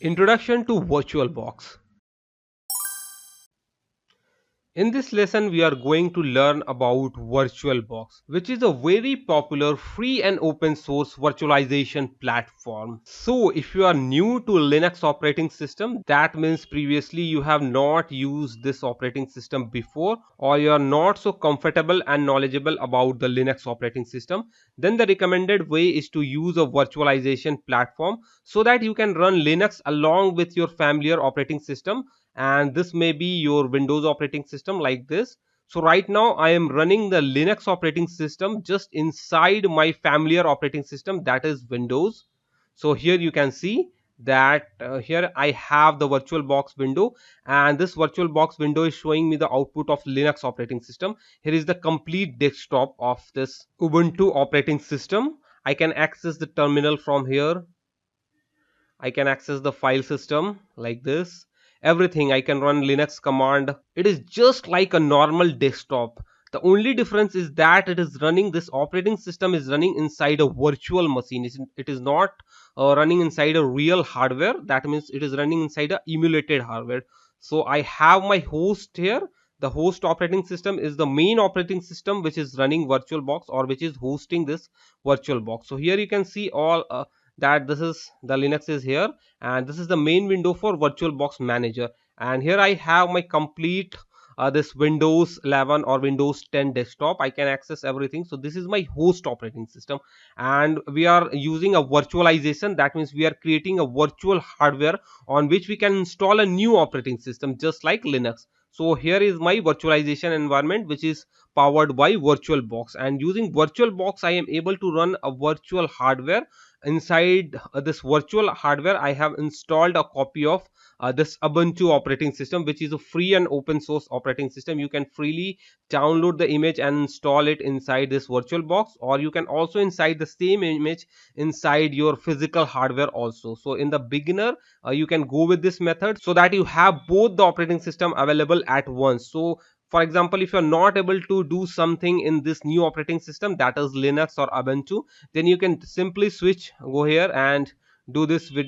Introduction to VirtualBox. In this lesson, we are going to learn about VirtualBox, which is a very popular free and open source virtualization platform. So, if you are new to Linux operating system, that means previously you have not used this operating system before, or you are not so comfortable and knowledgeable about the Linux operating system, then the recommended way is to use a virtualization platform so that you can run Linux along with your familiar operating system, and this may be your Windows operating system like this. So right now I am running the Linux operating system just inside my familiar operating system, that is Windows. So here you can see that here I have the VirtualBox window, and this VirtualBox window is showing me the output of Linux operating system. Here is the complete desktop of this Ubuntu operating system. I can access the terminal from here. I can access the file system like this. Everything, I can run Linux command. It is just like a normal desktop. The only difference is that it is running, this operating system is running inside a virtual machine. It is not running inside a real hardware. That means it is running inside a emulated hardware. So I have my host here. The host operating system is the main operating system which is running VirtualBox, or which is hosting this VirtualBox. So here you can see all that this is the Linux is here, and this is the main window for VirtualBox manager. And here I have my complete this Windows 11 or Windows 10 desktop. I can access everything. So this is my host operating system, and we are using a virtualization. That means we are creating a virtual hardware on which we can install a new operating system just like Linux. So here is my virtualization environment, which is powered by VirtualBox, and using VirtualBox I am able to run a virtual hardware. Inside this virtual hardware I have installed a copy of this Ubuntu operating system, which is a free and open source operating system. You can freely download the image and install it inside this VirtualBox, or you can also inside the same image inside your physical hardware also. So in the beginner, you can go with this method so that you have both the operating system available at once. So for example, if you're not able to do something in this new operating system, that is Linux or Ubuntu, then you can simply switch, go here and do this with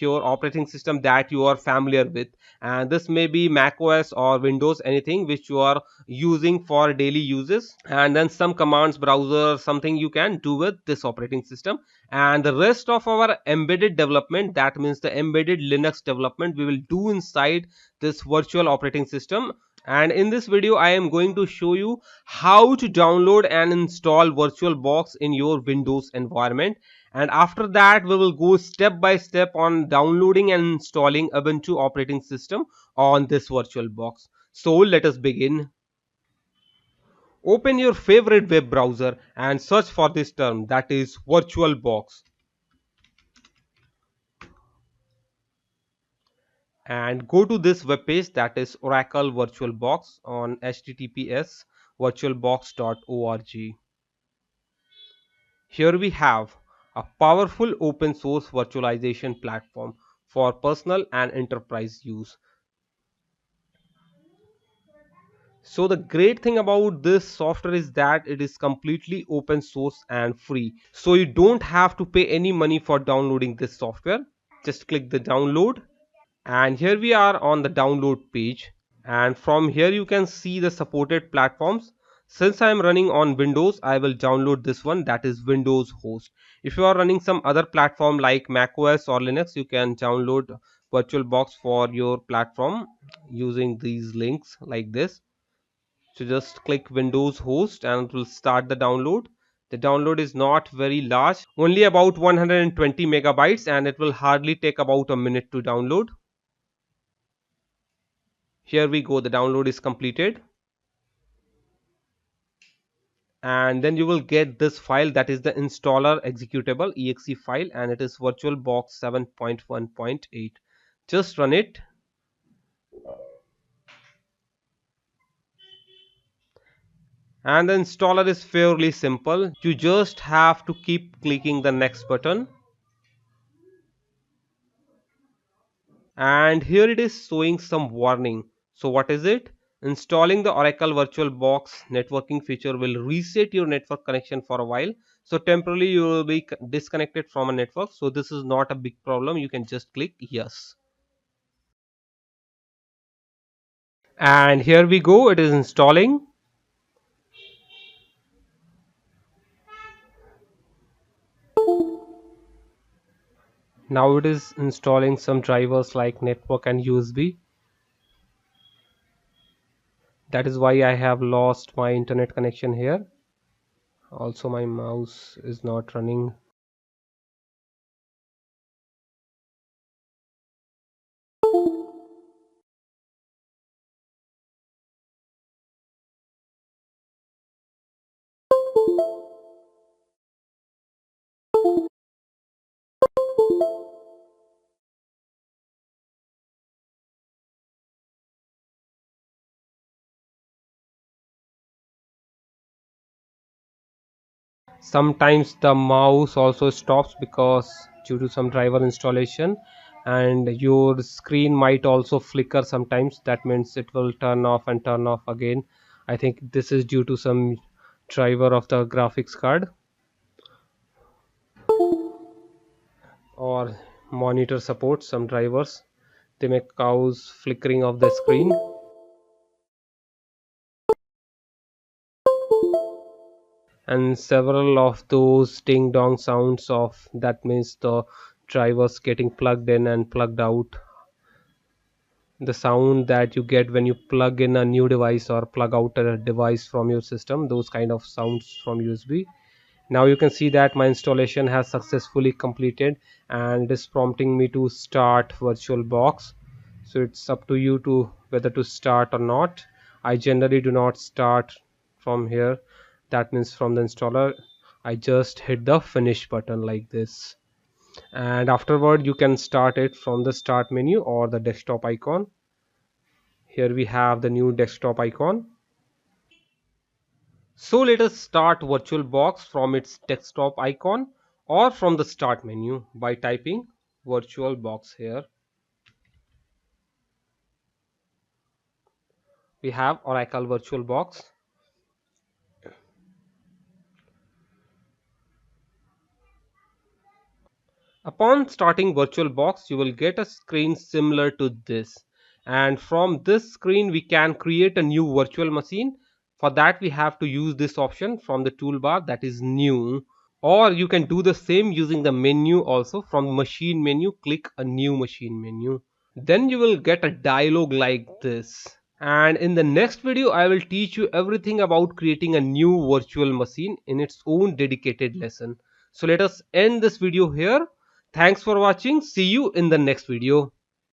your operating system that you are familiar with. And this may be Mac OS or Windows, anything which you are using for daily uses, and then some commands, browser, something you can do with this operating system. And the rest of our embedded development, that means the embedded Linux development, we will do inside this virtual operating system. And in this video I am going to show you how to download and install VirtualBox in your Windows environment, and after that we will go step by step on downloading and installing Ubuntu operating system on this VirtualBox. So let us begin. Open your favorite web browser and search for this term, that is VirtualBox, and go to this web page, that is Oracle VirtualBox, on https virtualbox.org. Here we have a powerful open source virtualization platform for personal and enterprise use. So the great thing about this software is that it is completely open source and free. So you don't have to pay any money for downloading this software. Just click the download, and here we are on the download page, and from here you can see the supported platforms. Since I am running on Windows, I will download this one, that is Windows host. If you are running some other platform like Mac OS or Linux, you can download VirtualBox for your platform using these links like this. So just click Windows host and it will start the download. The download is not very large, only about 120 megabytes, and it will hardly take about a minute to download. Here we go, the download is completed, and then you will get this file, that is the installer executable exe file, and it is VirtualBox 7.1.8. Just run it, and the installer is fairly simple. You just have to keep clicking the next button, and here it is showing some warning. So what is it? Installing the Oracle VirtualBox networking feature will reset your network connection for a while. So temporarily you will be disconnected from a network. So this is not a big problem. You can just click yes. And here we go. It is installing. Now it is installing some drivers like network and USB. That is why I have lost my internet connection here. Also my mouse is not running. Sometimes the mouse also stops because due to some driver installation, and your screen might also flicker sometimes. That means it will turn off and turn off again. I think this is due to some driver of the graphics card or monitor support. Some drivers, they may cause flickering of the screen. And several of those ding dong sounds of, that means the drivers getting plugged in and plugged out, the sound that you get when you plug in a new device or plug out a device from your system, those kind of sounds from USB. Now you can see that my installation has successfully completed and it is prompting me to start VirtualBox. So it's up to you to whether to start or not. I generally do not start from here, that means from the installer. I just hit the finish button like this, and afterward you can start it from the start menu or the desktop icon. Here we have the new desktop icon. So let us start VirtualBox from its desktop icon or from the start menu by typing VirtualBox here. We have Oracle VirtualBox. Upon starting VirtualBox, you will get a screen similar to this. And from this screen, we can create a new virtual machine. For that, we have to use this option from the toolbar, that is new. Or you can do the same using the menu also. From machine menu, click a new machine menu. Then you will get a dialog like this. And in the next video, I will teach you everything about creating a new virtual machine in its own dedicated lesson. So let us end this video here. Thanks for watching. See you in the next video.